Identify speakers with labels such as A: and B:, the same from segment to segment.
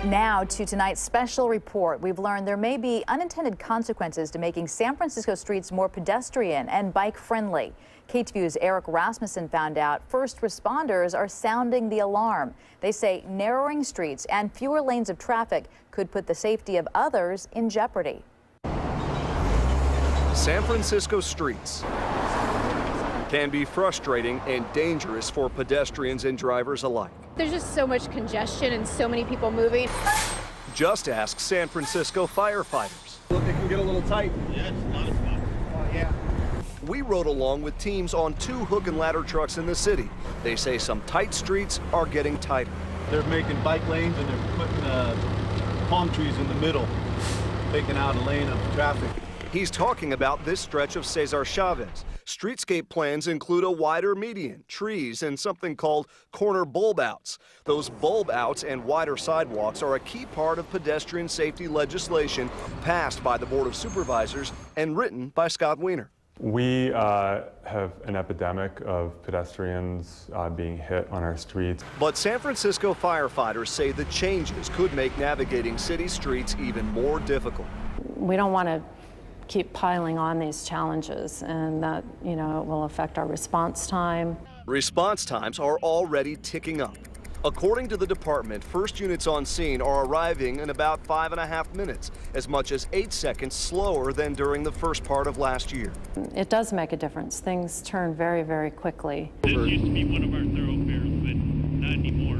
A: Now to tonight's special report. We've learned there may be unintended consequences to making San Francisco streets more pedestrian and bike friendly. KTVU's Eric Rasmussen found out first responders are sounding the alarm. They say narrowing streets and fewer lanes of traffic could put the safety of others in jeopardy.
B: San Francisco streets can be frustrating and dangerous for pedestrians and drivers alike.
C: There's just so much congestion and so many people moving.
B: Just ask San Francisco firefighters.
D: Look, it can get a little tight.
E: Yeah, it's a lot of fun.
D: Yeah.
B: We rode along with teams on 2 hook and ladder trucks in the city. They say some tight streets are getting tighter.
D: They're making bike lanes and they're putting palm trees in the middle, taking out a lane of traffic.
B: He's talking about this stretch of Cesar Chavez. Streetscape plans include a wider median, trees, and something called corner bulb outs. Those bulb outs and wider sidewalks are a key part of pedestrian safety legislation passed by the Board of Supervisors and written by Scott Wiener.
F: We have an epidemic of pedestrians being hit on our streets.
B: But San Francisco firefighters say the changes could make navigating city streets even more difficult.
G: We don't want to keep piling on these challenges, and that, it will affect our response time.
B: Response times are already ticking up. According to the department, first units on scene are arriving in about 5.5 minutes, as much as 8 seconds slower than during the first part of last year.
G: It does make a difference. Things turn very, very quickly.
E: This used to be one of our thoroughfares, but not anymore.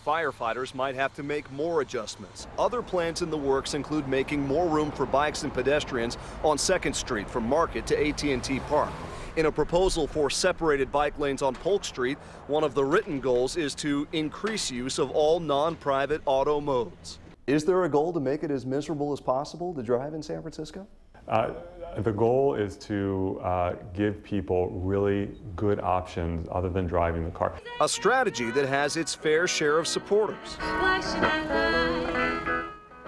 B: Firefighters might have to make more adjustments. Other plans in the works include making more room for bikes and pedestrians on 2nd Street from Market to AT&T Park. In a proposal for separated bike lanes on Polk Street, one of the written goals is to increase use of all non-private auto modes. Is there a goal to make it as miserable as possible to drive in San Francisco?
F: The goal is to give people really good options other than driving the car.
B: A strategy that has its fair share of supporters.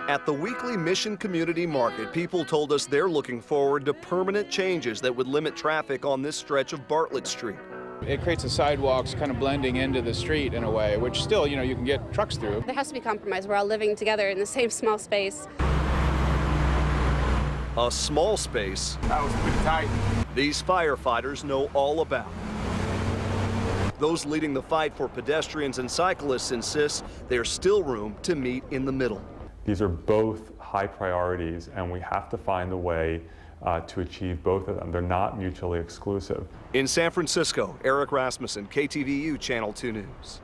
B: At the weekly Mission Community Market, people told us they're looking forward to permanent changes that would limit traffic on this stretch of Bartlett Street.
H: It creates the sidewalks kind of blending into the street in a way, which still, you can get trucks through.
C: There has to be compromise. We're all living together in the same small space.
B: A small space
D: That was pretty tight.
B: these firefighters know all about. Those leading the fight for pedestrians and cyclists insist there's still room to meet in the middle.
F: These are both high priorities, and we have to find a way to achieve both of them. They're not mutually exclusive.
B: In San Francisco, Eric Rasmussen, KTVU Channel 2 News.